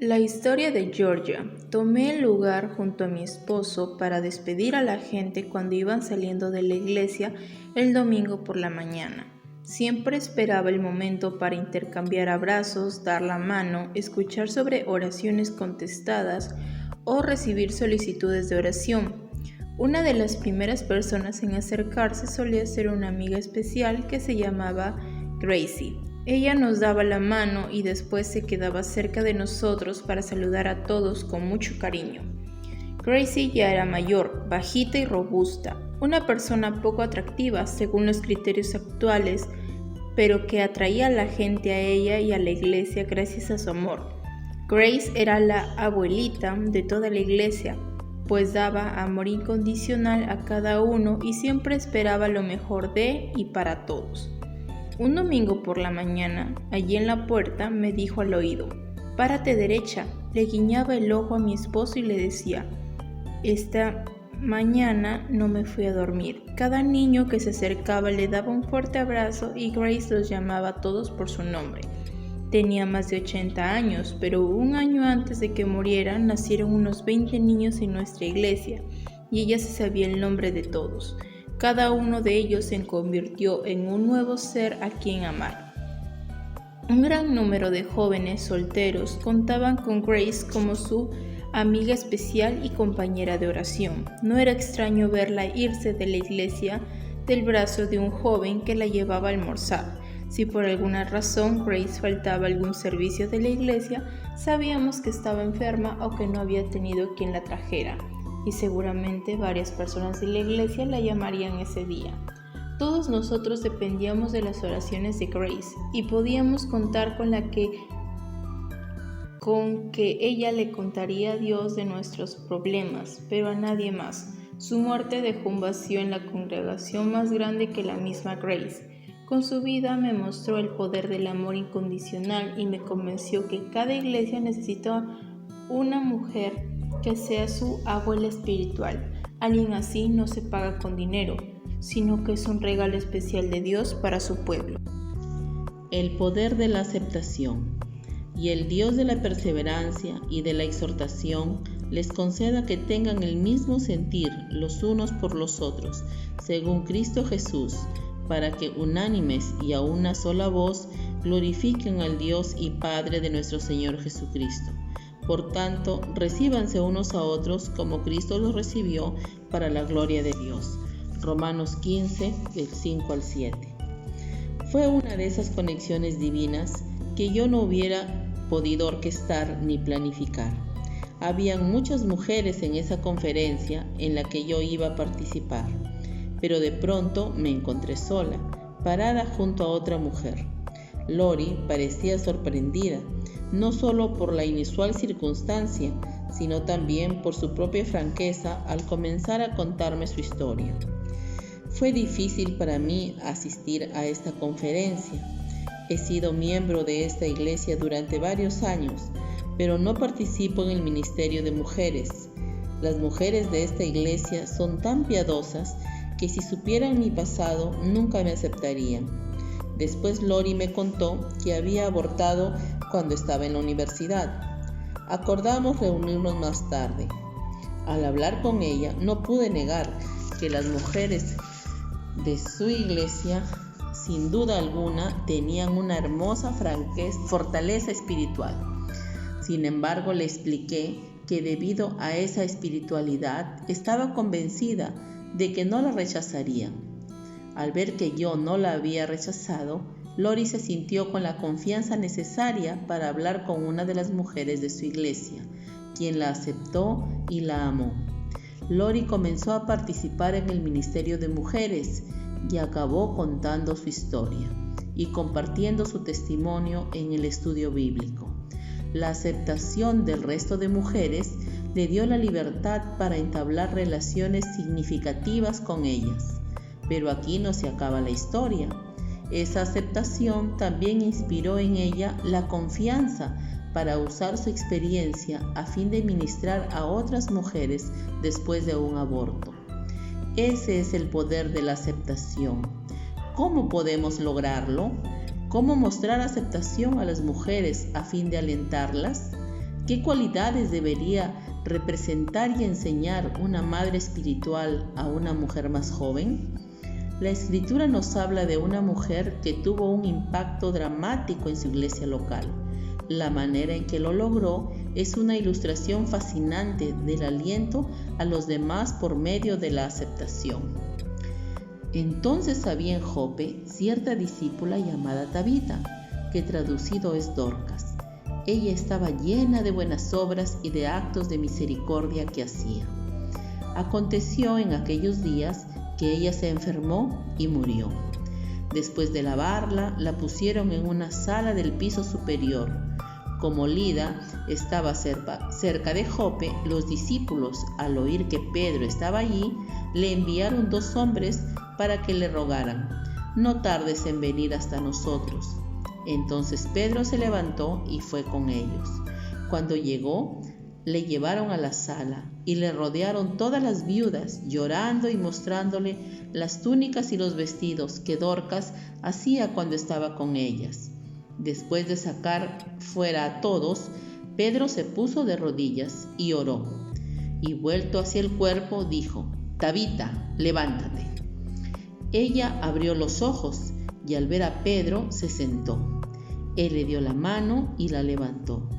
La historia de Georgia. Tomé el lugar junto a mi esposo para despedir a la gente cuando iban saliendo de la iglesia el domingo por la mañana. Siempre esperaba el momento para intercambiar abrazos, dar la mano, escuchar sobre oraciones contestadas o recibir solicitudes de oración. Una de las primeras personas en acercarse solía ser una amiga especial que se llamaba Gracie. Ella nos daba la mano y después se quedaba cerca de nosotros para saludar a todos con mucho cariño. Gracie ya era mayor, bajita y robusta, una persona poco atractiva según los criterios actuales, pero que atraía a la gente a ella y a la iglesia gracias a su amor. Grace era la abuelita de toda la iglesia, pues daba amor incondicional a cada uno y siempre esperaba lo mejor de y para todos. Un domingo por la mañana, allí en la puerta, me dijo al oído: «Párate derecha». Le guiñaba el ojo a mi esposo y le decía: «Esta mañana no me fui a dormir». Cada niño que se acercaba le daba un fuerte abrazo y Grace los llamaba a todos por su nombre. Tenía más de 80 años, pero un año antes de que muriera nacieron unos 20 niños en nuestra iglesia y ella se sabía el nombre de todos. Cada uno de ellos se convirtió en un nuevo ser a quien amar. Un gran número de jóvenes solteros contaban con Grace como su amiga especial y compañera de oración. No era extraño verla irse de la iglesia del brazo de un joven que la llevaba a almorzar. Si por alguna razón Grace faltaba a algún servicio de la iglesia, sabíamos que estaba enferma o que no había tenido quien la trajera, y seguramente varias personas de la iglesia la llamarían ese día. Todos nosotros dependíamos de las oraciones de Grace y podíamos contar con que ella le contaría a Dios de nuestros problemas, pero a nadie más. Su muerte dejó un vacío en la congregación más grande que la misma Grace. Con su vida me mostró el poder del amor incondicional y me convenció que cada iglesia necesita una mujer que sea su abuela espiritual. Alguien así no se paga con dinero, sino que es un regalo especial de Dios para su pueblo. El poder de la aceptación. Y el Dios de la perseverancia y de la exhortación les conceda que tengan el mismo sentir los unos por los otros, según Cristo Jesús, para que unánimes y a una sola voz glorifiquen al Dios y Padre de nuestro Señor Jesucristo. Por tanto, recíbanse unos a otros como Cristo los recibió para la gloria de Dios. Romanos 15, del 5 al 7. Fue una de esas conexiones divinas que yo no hubiera podido orquestar ni planificar. Habían muchas mujeres en esa conferencia en la que yo iba a participar, pero de pronto me encontré sola, parada junto a otra mujer. Lori parecía sorprendida, no solo por la inusual circunstancia, sino también por su propia franqueza al comenzar a contarme su historia. Fue difícil para mí asistir a esta conferencia. He sido miembro de esta iglesia durante varios años, pero no participo en el ministerio de mujeres. Las mujeres de esta iglesia son tan piadosas que si supieran mi pasado nunca me aceptarían. Después Lori me contó que había abortado cuando estaba en la universidad. Acordamos reunirnos más tarde. Al hablar con ella no pude negar que las mujeres de su iglesia sin duda alguna tenían una hermosa fortaleza espiritual. Sin embargo, le expliqué que debido a esa espiritualidad estaba convencida de que no la rechazaría. Al ver que yo no la había rechazado, Lori se sintió con la confianza necesaria para hablar con una de las mujeres de su iglesia, quien la aceptó y la amó. Lori comenzó a participar en el ministerio de mujeres y acabó contando su historia y compartiendo su testimonio en el estudio bíblico. La aceptación del resto de mujeres le dio la libertad para entablar relaciones significativas con ellas. Pero aquí no se acaba la historia. Esa aceptación también inspiró en ella la confianza para usar su experiencia a fin de ministrar a otras mujeres después de un aborto. Ese es el poder de la aceptación. ¿Cómo podemos lograrlo? ¿Cómo mostrar aceptación a las mujeres a fin de alentarlas? ¿Qué cualidades debería representar y enseñar una madre espiritual a una mujer más joven? La Escritura nos habla de una mujer que tuvo un impacto dramático en su iglesia local. La manera en que lo logró es una ilustración fascinante del aliento a los demás por medio de la aceptación. Entonces había en Jope cierta discípula llamada Tabita, que traducido es Dorcas. Ella estaba llena de buenas obras y de actos de misericordia que hacía. Aconteció en aquellos días que ella se enfermó y murió. Después de lavarla, la pusieron en una sala del piso superior. Como Lida estaba cerca de Jope, los discípulos, al oír que Pedro estaba allí, le enviaron 2 hombres para que le rogaran: «No tardes en venir hasta nosotros». Entonces Pedro se levantó y fue con ellos. Cuando llegó, le llevaron a la sala y le rodearon todas las viudas, llorando y mostrándole las túnicas y los vestidos que Dorcas hacía cuando estaba con ellas. Después de sacar fuera a todos, Pedro se puso de rodillas y oró, y vuelto hacia el cuerpo dijo: «Tabita, levántate». Ella abrió los ojos y al ver a Pedro se sentó. Él le dio la mano y la levantó.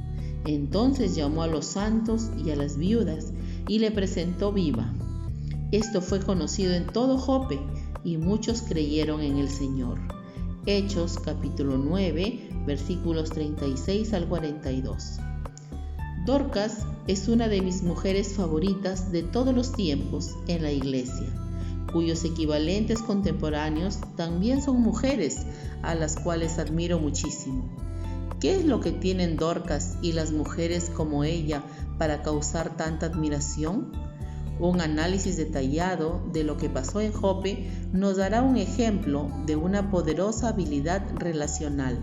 Entonces llamó a los santos y a las viudas y le presentó viva. Esto fue conocido en todo Jope y muchos creyeron en el Señor. Hechos capítulo 9, versículos 36 al 42. Dorcas es una de mis mujeres favoritas de todos los tiempos en la iglesia, cuyos equivalentes contemporáneos también son mujeres a las cuales admiro muchísimo. ¿Qué es lo que tienen Dorcas y las mujeres como ella para causar tanta admiración? Un análisis detallado de lo que pasó en Jope nos dará un ejemplo de una poderosa habilidad relacional: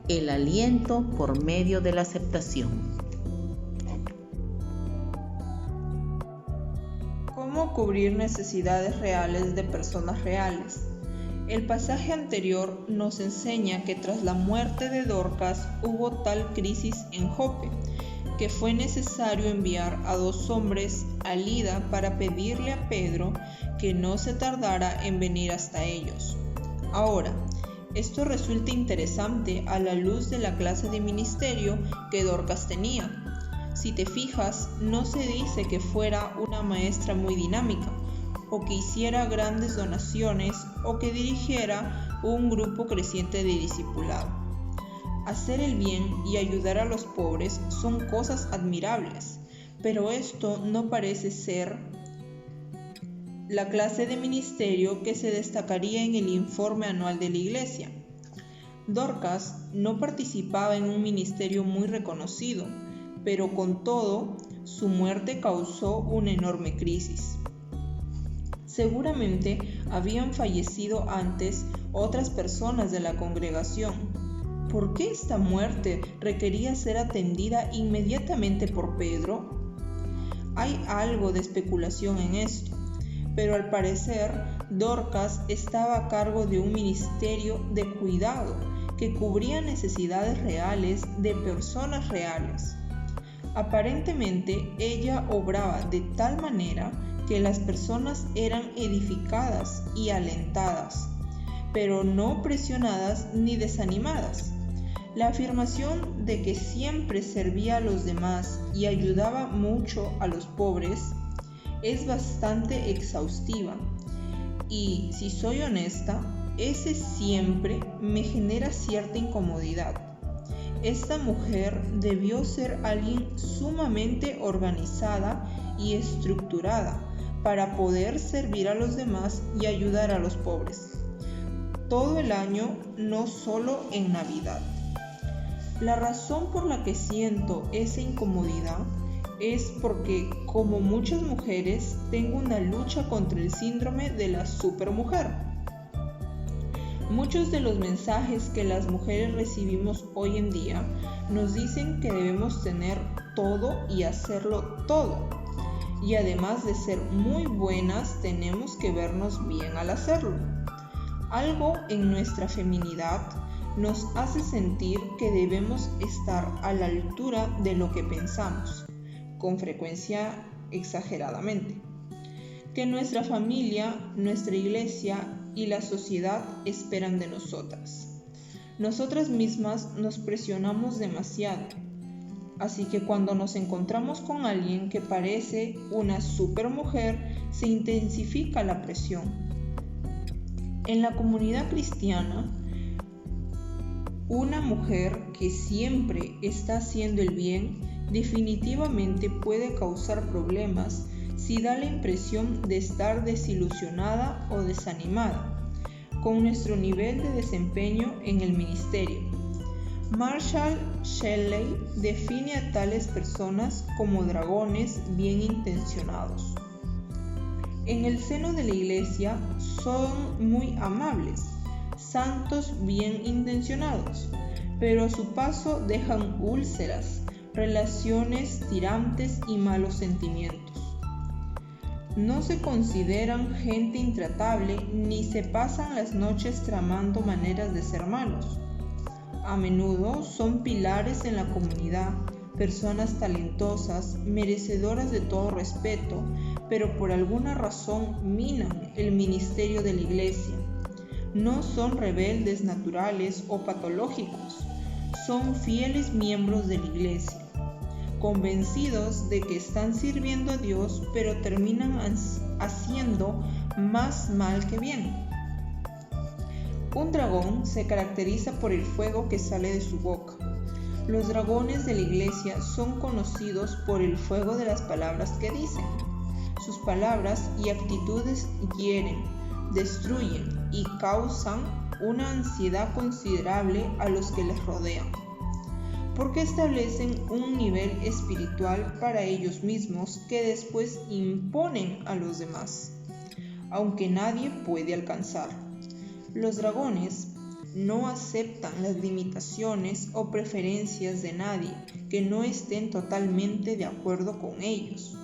el aliento por medio de la aceptación. ¿Cómo cubrir necesidades reales de personas reales? El pasaje anterior nos enseña que tras la muerte de Dorcas hubo tal crisis en Jope que fue necesario enviar a 2 hombres a Lida para pedirle a Pedro que no se tardara en venir hasta ellos. Ahora, esto resulta interesante a la luz de la clase de ministerio que Dorcas tenía. Si te fijas, no se dice que fuera una maestra muy dinámica, o que hiciera grandes donaciones, o que dirigiera un grupo creciente de discipulado. Hacer el bien y ayudar a los pobres son cosas admirables, pero esto no parece ser la clase de ministerio que se destacaría en el informe anual de la iglesia. Dorcas no participaba en un ministerio muy reconocido, pero con todo, su muerte causó una enorme crisis. Seguramente habían fallecido antes otras personas de la congregación. ¿Por qué esta muerte requería ser atendida inmediatamente por Pedro? Hay algo de especulación en esto, pero al parecer Dorcas estaba a cargo de un ministerio de cuidado que cubría necesidades reales de personas reales. Aparentemente ella obraba de tal manera que las personas eran edificadas y alentadas, pero no presionadas ni desanimadas. La afirmación de que siempre servía a los demás y ayudaba mucho a los pobres es bastante exhaustiva, y si soy honesta, ese siempre me genera cierta incomodidad. Esta mujer debió ser alguien sumamente organizada y estructurada para poder servir a los demás y ayudar a los pobres todo el año, no solo en Navidad. La razón por la que siento esa incomodidad es porque, como muchas mujeres, tengo una lucha contra el síndrome de la supermujer. Muchos de los mensajes que las mujeres recibimos hoy en día nos dicen que debemos tener todo y hacerlo todo. Y además de ser muy buenas, tenemos que vernos bien al hacerlo. Algo en nuestra feminidad nos hace sentir que debemos estar a la altura de lo que pensamos, con frecuencia exageradamente, que nuestra familia, nuestra iglesia y la sociedad esperan de nosotras. Nosotras mismas nos presionamos demasiado, así que cuando nos encontramos con alguien que parece una supermujer, se intensifica la presión. En la comunidad cristiana, una mujer que siempre está haciendo el bien definitivamente puede causar problemas si da la impresión de estar desilusionada o desanimada con nuestro nivel de desempeño en el ministerio. Marshall Shelley define a tales personas como dragones bien intencionados. En el seno de la iglesia son muy amables, santos bien intencionados, pero a su paso dejan úlceras, relaciones tirantes y malos sentimientos. No se consideran gente intratable ni se pasan las noches tramando maneras de ser malos. A menudo son pilares en la comunidad, personas talentosas, merecedoras de todo respeto, pero por alguna razón minan el ministerio de la iglesia. No son rebeldes naturales o patológicos, son fieles miembros de la iglesia, convencidos de que están sirviendo a Dios, pero terminan haciendo más mal que bien. Un dragón se caracteriza por el fuego que sale de su boca. Los dragones de la iglesia son conocidos por el fuego de las palabras que dicen. Sus palabras y actitudes hieren, destruyen y causan una ansiedad considerable a los que les rodean, porque establecen un nivel espiritual para ellos mismos que después imponen a los demás, aunque nadie puede alcanzar. Los dragones no aceptan las limitaciones o preferencias de nadie que no estén totalmente de acuerdo con ellos.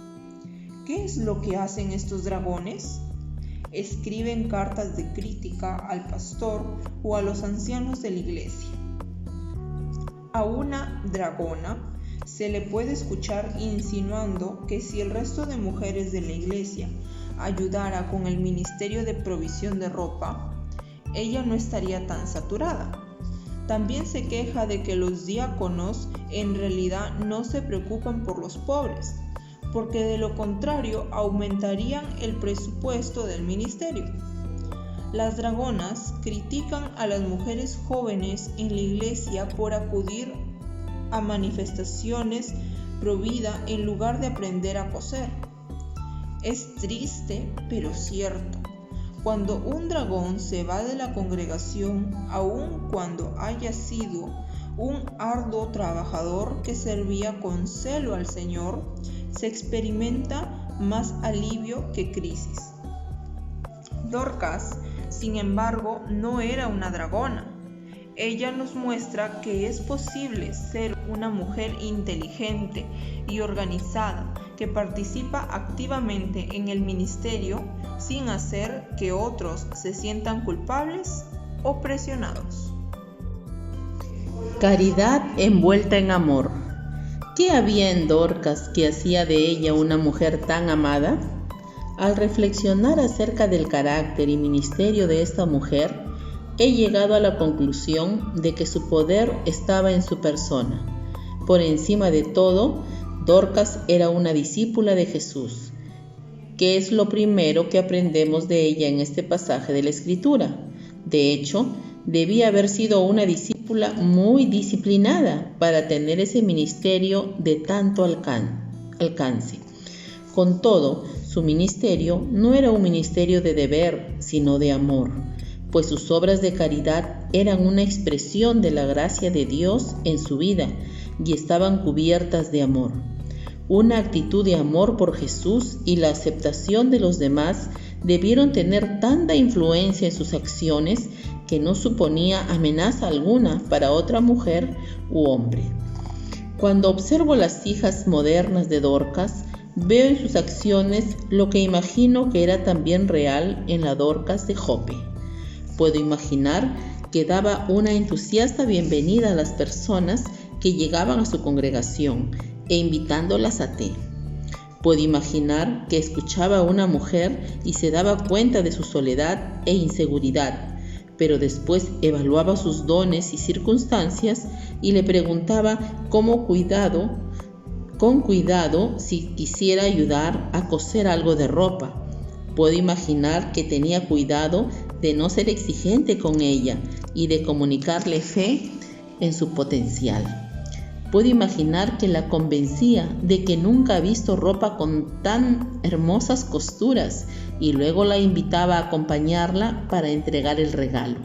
¿Qué es lo que hacen estos dragones? Escriben cartas de crítica al pastor o a los ancianos de la iglesia. A una dragona se le puede escuchar insinuando que si el resto de mujeres de la iglesia ayudara con el ministerio de provisión de ropa, ella no estaría tan saturada. También se queja de que los diáconos en realidad no se preocupan por los pobres, porque de lo contrario aumentarían el presupuesto del ministerio. Las dragonas critican a las mujeres jóvenes en la iglesia por acudir a manifestaciones pro vida en lugar de aprender a coser. Es triste, pero cierto. Cuando un dragón se va de la congregación, aun cuando haya sido un arduo trabajador que servía con celo al Señor, se experimenta más alivio que crisis. Dorcas, sin embargo, no era una dragona. Ella nos muestra que es posible ser una mujer inteligente y organizada que participa activamente en el ministerio sin hacer que otros se sientan culpables o presionados. Caridad envuelta en amor. ¿Qué había en Dorcas que hacía de ella una mujer tan amada? Al reflexionar acerca del carácter y ministerio de esta mujer, he llegado a la conclusión de que su poder estaba en su persona. Por encima de todo, Dorcas era una discípula de Jesús, que es lo primero que aprendemos de ella en este pasaje de la Escritura. De hecho, debía haber sido una discípula muy disciplinada para tener ese ministerio de tanto alcance. Con todo, su ministerio no era un ministerio de deber, sino de amor, pues sus obras de caridad eran una expresión de la gracia de Dios en su vida y estaban cubiertas de amor. Una actitud de amor por Jesús y la aceptación de los demás debieron tener tanta influencia en sus acciones que no suponía amenaza alguna para otra mujer u hombre. Cuando observo las hijas modernas de Dorcas, veo en sus acciones lo que imagino que era también real en la Dorcas de Jope. Puedo imaginar que daba una entusiasta bienvenida a las personas que llegaban a su congregación e invitándolas a té. Puedo imaginar que escuchaba a una mujer y se daba cuenta de su soledad e inseguridad, pero después evaluaba sus dones y circunstancias y le preguntaba con cuidado si quisiera ayudar a coser algo de ropa. Puedo imaginar que tenía cuidado de no ser exigente con ella y de comunicarle fe en su potencial. Puedo imaginar que la convencía de que nunca ha visto ropa con tan hermosas costuras y luego la invitaba a acompañarla para entregar el regalo.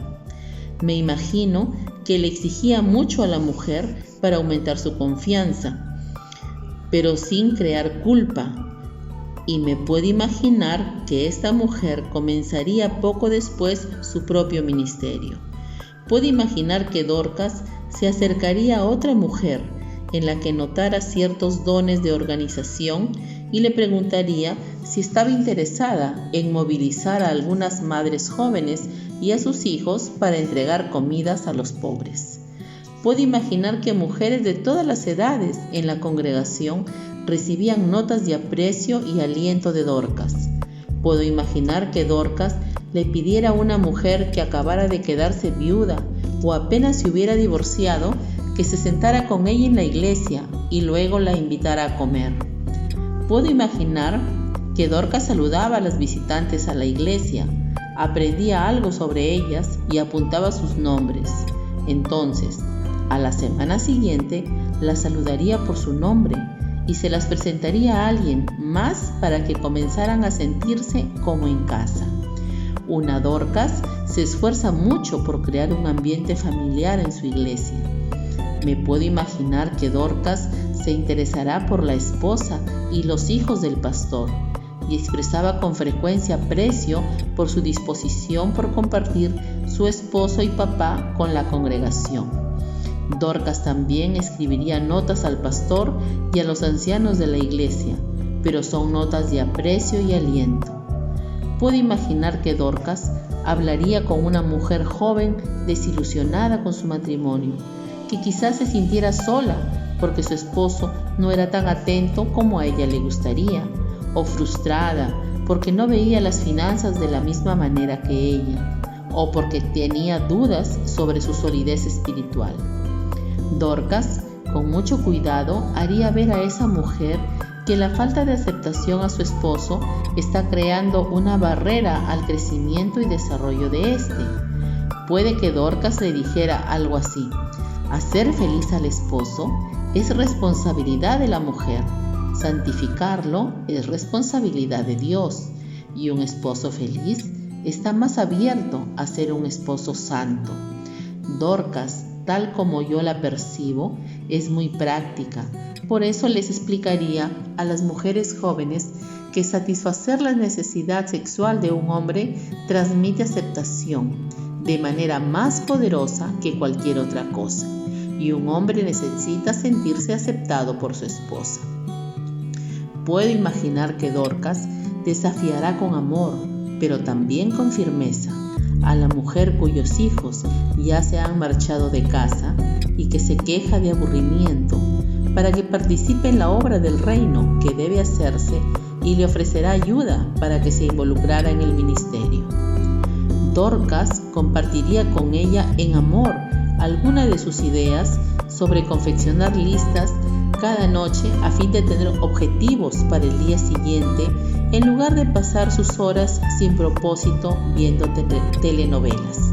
Me imagino que le exigía mucho a la mujer para aumentar su confianza, pero sin crear culpa. Y me puedo imaginar que esta mujer comenzaría poco después su propio ministerio. Puedo imaginar que Dorcas se acercaría a otra mujer en la que notara ciertos dones de organización y le preguntaría si estaba interesada en movilizar a algunas madres jóvenes y a sus hijos para entregar comidas a los pobres. Puedo imaginar que mujeres de todas las edades en la congregación recibían notas de aprecio y aliento de Dorcas. Puedo imaginar que Dorcas le pidiera a una mujer que acabara de quedarse viuda o apenas se hubiera divorciado que se sentara con ella en la iglesia y luego la invitara a comer. Puedo imaginar que Dorcas saludaba a las visitantes a la iglesia, aprendía algo sobre ellas y apuntaba sus nombres. Entonces, a la semana siguiente, las saludaría por su nombre y se las presentaría a alguien más para que comenzaran a sentirse como en casa. Una Dorcas se esfuerza mucho por crear un ambiente familiar en su iglesia. Me puedo imaginar que Dorcas se interesará por la esposa y los hijos del pastor y expresaba con frecuencia aprecio por su disposición por compartir su esposo y papá con la congregación. Dorcas también escribiría notas al pastor y a los ancianos de la iglesia, pero son notas de aprecio y aliento. Puedo imaginar que Dorcas hablaría con una mujer joven desilusionada con su matrimonio, que quizás se sintiera sola porque su esposo no era tan atento como a ella le gustaría, o frustrada porque no veía las finanzas de la misma manera que ella, o porque tenía dudas sobre su solidez espiritual. Dorcas, con mucho cuidado, haría ver a esa mujer que la falta de aceptación a su esposo está creando una barrera al crecimiento y desarrollo de éste. Puede que Dorcas le dijera algo así: hacer feliz al esposo es responsabilidad de la mujer, santificarlo es responsabilidad de Dios, y un esposo feliz está más abierto a ser un esposo santo. Dorcas, tal como yo la percibo, es muy práctica. Por eso les explicaría a las mujeres jóvenes que satisfacer la necesidad sexual de un hombre transmite aceptación de manera más poderosa que cualquier otra cosa, y un hombre necesita sentirse aceptado por su esposa. Puedo imaginar que Dorcas desafiará con amor, pero también con firmeza, a la mujer cuyos hijos ya se han marchado de casa y que se queja de aburrimiento, para que participe en la obra del reino que debe hacerse, y le ofrecerá ayuda para que se involucrara en el ministerio. Dorcas compartiría con ella en amor alguna de sus ideas sobre confeccionar listas cada noche a fin de tener objetivos para el día siguiente, en lugar de pasar sus horas sin propósito viendo telenovelas.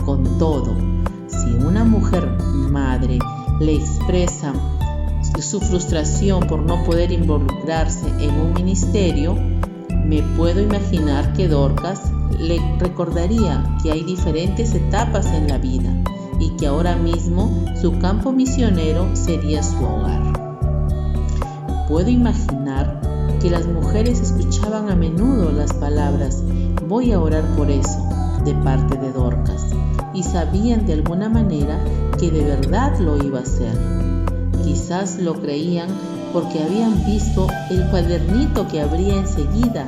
Con todo, si una mujer madre le expresa su frustración por no poder involucrarse en un ministerio, me puedo imaginar que Dorcas le recordaría que hay diferentes etapas en la vida y que ahora mismo su campo misionero sería su hogar. Puedo imaginar que las mujeres escuchaban a menudo las palabras "voy a orar por eso" de parte de Dorcas y sabían de alguna manera que de verdad lo iba a hacer. Quizás lo creían porque habían visto el cuadernito que abría enseguida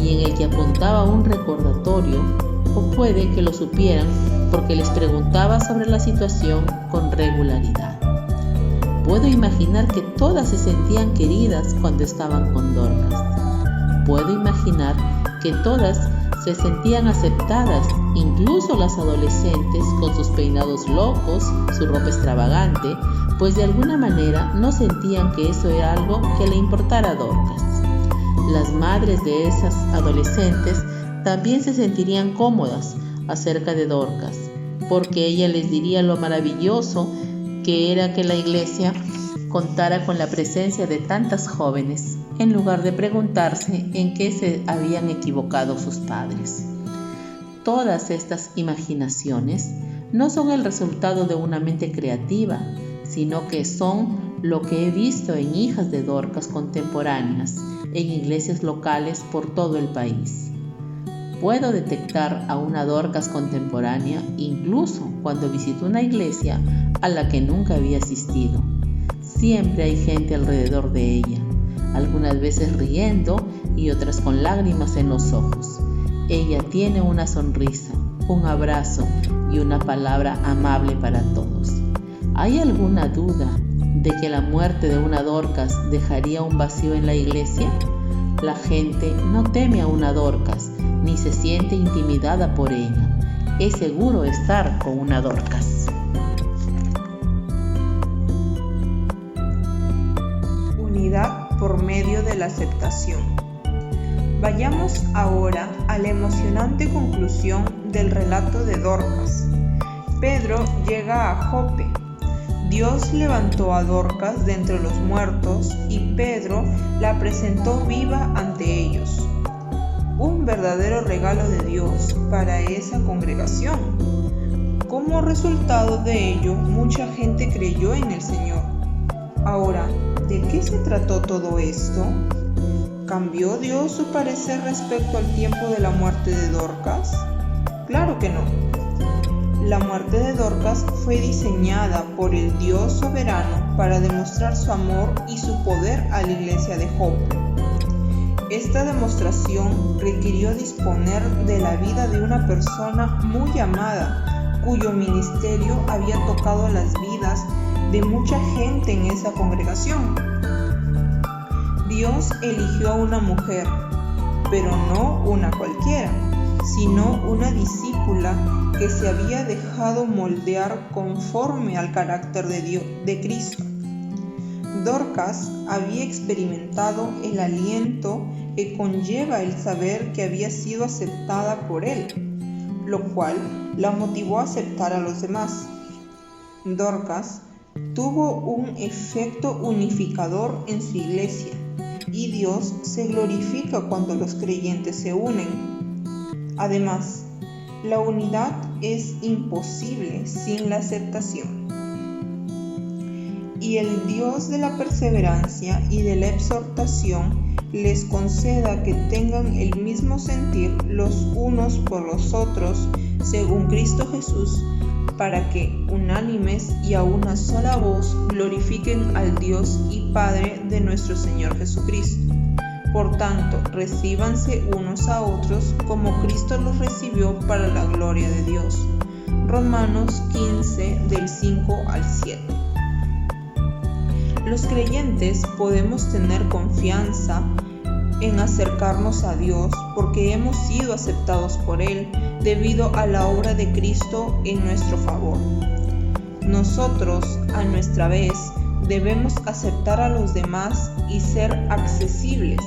y en el que apuntaba un recordatorio, o puede que lo supieran porque les preguntaba sobre la situación con regularidad. Puedo imaginar que todas se sentían queridas cuando estaban con Dorcas. Puedo imaginar que todas se sentían aceptadas, incluso las adolescentes con sus peinados locos, su ropa extravagante, pues de alguna manera no sentían que eso era algo que le importara a Dorcas. Las madres de esas adolescentes también se sentirían cómodas acerca de Dorcas, porque ella les diría lo maravilloso que era que la iglesia contara con la presencia de tantas jóvenes, en lugar de preguntarse en qué se habían equivocado sus padres. Todas estas imaginaciones no son el resultado de una mente creativa, sino que son lo que he visto en hijas de Dorcas contemporáneas, en iglesias locales por todo el país. Puedo detectar a una Dorcas contemporánea incluso cuando visito una iglesia a la que nunca había asistido. Siempre hay gente alrededor de ella, algunas veces riendo y otras con lágrimas en los ojos. Ella tiene una sonrisa, un abrazo y una palabra amable para todos. ¿Hay alguna duda de que la muerte de una Dorcas dejaría un vacío en la iglesia? La gente no teme a una Dorcas ni se siente intimidada por ella. Es seguro estar con una Dorcas. Unidad por medio de la aceptación. Vayamos ahora a la emocionante conclusión del relato de Dorcas. Pedro llega a Jope. Dios levantó a Dorcas de entre los muertos y Pedro la presentó viva ante ellos. Un verdadero regalo de Dios para esa congregación. Como resultado de ello, mucha gente creyó en el Señor. Ahora, ¿de qué se trató todo esto? ¿Cambió Dios su parecer respecto al tiempo de la muerte de Dorcas? Claro que no. La muerte de Dorcas fue diseñada por el Dios soberano para demostrar su amor y su poder a la iglesia de Jope. Esta demostración requirió disponer de la vida de una persona muy amada, cuyo ministerio había tocado las vidas de mucha gente en esa congregación. Dios eligió a una mujer, pero no una cualquiera, sino una discípula que se había dejado moldear conforme al carácter de Cristo. Dorcas había experimentado el aliento que conlleva el saber que había sido aceptada por él, lo cual la motivó a aceptar a los demás. Dorcas tuvo un efecto unificador en su iglesia, y Dios se glorifica cuando los creyentes se unen. Además, la unidad es imposible sin la aceptación. Y el Dios de la perseverancia y de la exhortación les conceda que tengan el mismo sentir los unos por los otros, según Cristo Jesús, para que, unánimes y a una sola voz, glorifiquen al Dios y Padre de nuestro Señor Jesucristo. Por tanto, recíbanse unos a otros como Cristo los recibió para la gloria de Dios. Romanos 15, del 5 al 7. Los creyentes podemos tener confianza en acercarnos a Dios porque hemos sido aceptados por Él debido a la obra de Cristo en nuestro favor. Nosotros, a nuestra vez, debemos aceptar a los demás y ser accesibles,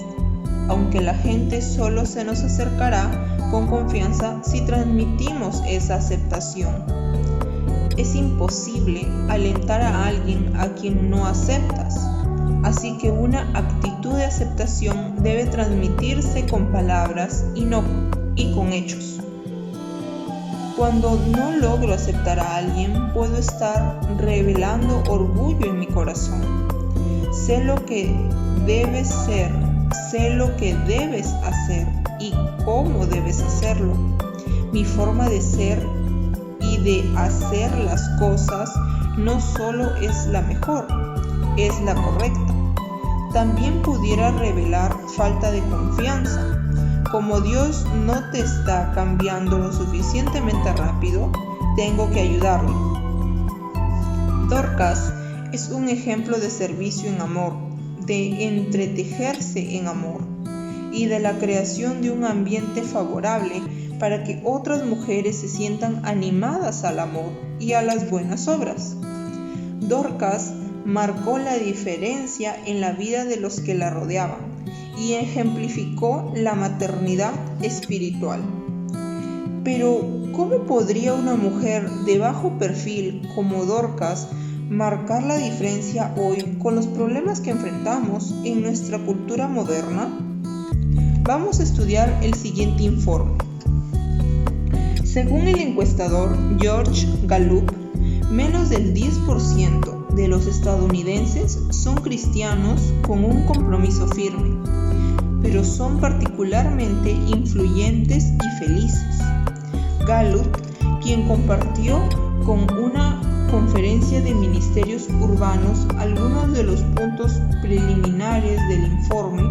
aunque la gente solo se nos acercará con confianza si transmitimos esa aceptación. Es imposible alentar a alguien a quien no aceptas, así que una actitud de aceptación debe transmitirse con palabras y con hechos. Cuando no logro aceptar a alguien, puedo estar revelando orgullo en mi corazón. Sé lo que debes ser, sé lo que debes hacer y cómo debes hacerlo. Mi forma de ser y de hacer las cosas no solo es la mejor, es la correcta. También pudiera revelar falta de confianza. Como Dios no te está cambiando lo suficientemente rápido, tengo que ayudarle. Dorcas es un ejemplo de servicio en amor, de entretejerse en amor y de la creación de un ambiente favorable para que otras mujeres se sientan animadas al amor y a las buenas obras. Dorcas marcó la diferencia en la vida de los que la rodeaban y ejemplificó la maternidad espiritual. Pero, ¿cómo podría una mujer de bajo perfil como Dorcas marcar la diferencia hoy con los problemas que enfrentamos en nuestra cultura moderna? Vamos a estudiar el siguiente informe. Según el encuestador George Gallup, menos del 10% de los estadounidenses son cristianos con un compromiso firme, pero son particularmente influyentes y felices. Gallup, quien compartió con una conferencia de ministerios urbanos algunos de los puntos preliminares del informe,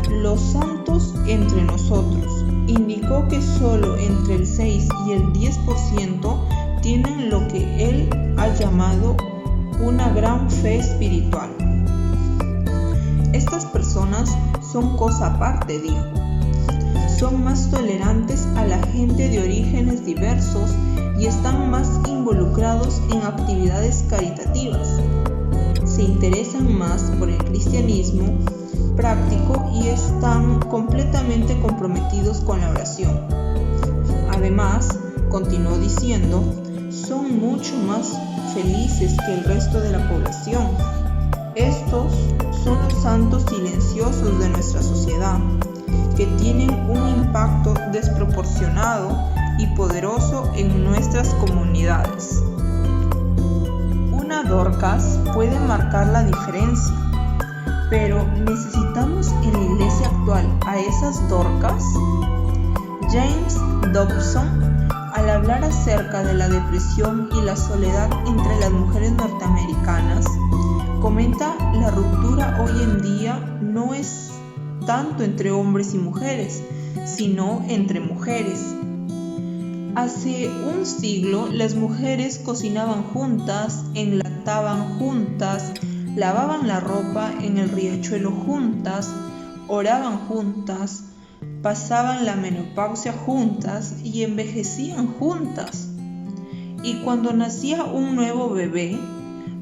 Los santos entre nosotros, indicó que solo entre el 6 y el 10% tienen lo que él ha llamado una gran fe espiritual. Estas personas son cosa aparte, dijo. Son más tolerantes a la gente de orígenes diversos y están más involucrados en actividades caritativas. Se interesan más por el cristianismo práctico y están completamente comprometidos con la oración. Además, continuó diciendo, son mucho más felices que el resto de la población. Estos son los santos silenciosos de nuestra sociedad, que tienen un impacto desproporcionado y poderoso en nuestras comunidades. Una Dorcas puede marcar la diferencia, pero ¿necesitamos en la iglesia actual a esas Dorcas? James Dobson, al hablar acerca de la depresión y la soledad entre las mujeres norteamericanas, comenta la ruptura hoy en día no es tanto entre hombres y mujeres, sino entre mujeres. Hace un siglo las mujeres cocinaban juntas, enlataban juntas, lavaban la ropa en el riachuelo juntas, oraban juntas, pasaban la menopausia juntas y envejecían juntas. Y cuando nacía un nuevo bebé,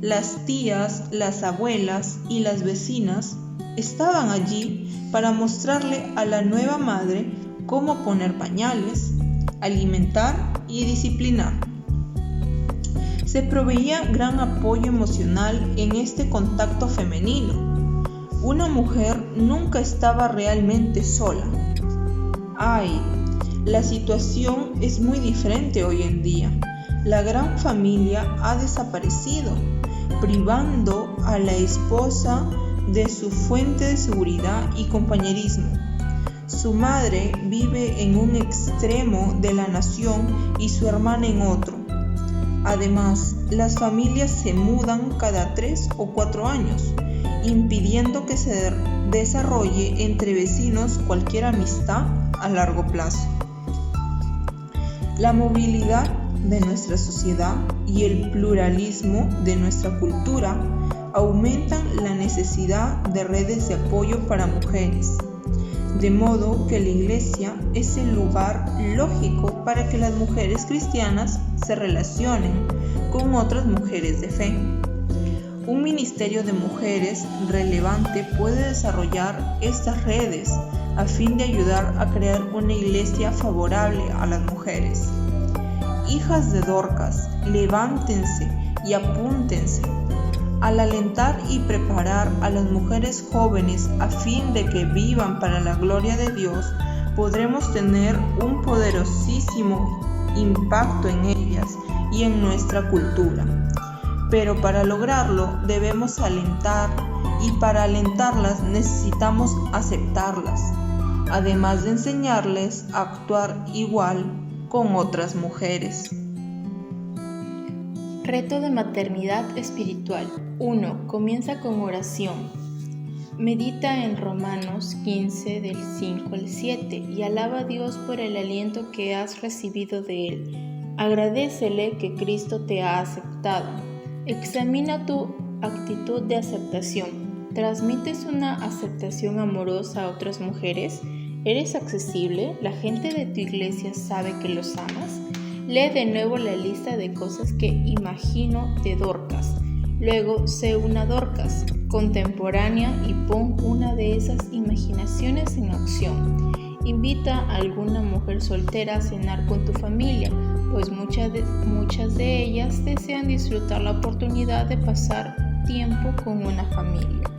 las tías, las abuelas y las vecinas estaban allí para mostrarle a la nueva madre cómo poner pañales, alimentar y disciplinar. Se proveía gran apoyo emocional en este contacto femenino. Una mujer nunca estaba realmente sola. ¡Ay! La situación es muy diferente hoy en día. La gran familia ha desaparecido, privando a la esposa de su fuente de seguridad y compañerismo. Su madre vive en un extremo de la nación y su hermana en otro. Además, las familias se mudan cada 3 o 4 años, impidiendo que se desarrolle entre vecinos cualquier amistad a largo plazo. La movilidad de nuestra sociedad y el pluralismo de nuestra cultura aumentan la necesidad de redes de apoyo para mujeres, de modo que la iglesia es el lugar lógico para que las mujeres cristianas se relacionen con otras mujeres de fe. Un ministerio de mujeres relevante puede desarrollar estas redes a fin de ayudar a crear una iglesia favorable a las mujeres. Hijas de Dorcas, levántense y apúntense. Al alentar y preparar a las mujeres jóvenes a fin de que vivan para la gloria de Dios, podremos tener un poderosísimo impacto en ellas y en nuestra cultura. Pero para lograrlo debemos alentar, y para alentarlas necesitamos aceptarlas, además de enseñarles a actuar igual con otras mujeres. Reto de maternidad espiritual. 1. Comienza con oración. Medita en Romanos 15 del 5 al 7 y alaba a Dios por el aliento que has recibido de Él. Agradécele que Cristo te ha aceptado. Examina tu actitud de aceptación. ¿Transmites una aceptación amorosa a otras mujeres? ¿Eres accesible? ¿La gente de tu iglesia sabe que los amas? Lee de nuevo la lista de cosas que imagino de Dorcas. Luego, sé una Dorcas contemporánea y pon una de esas imaginaciones en acción. Invita a alguna mujer soltera a cenar con tu familia, pues muchas de ellas desean disfrutar la oportunidad de pasar tiempo con una familia.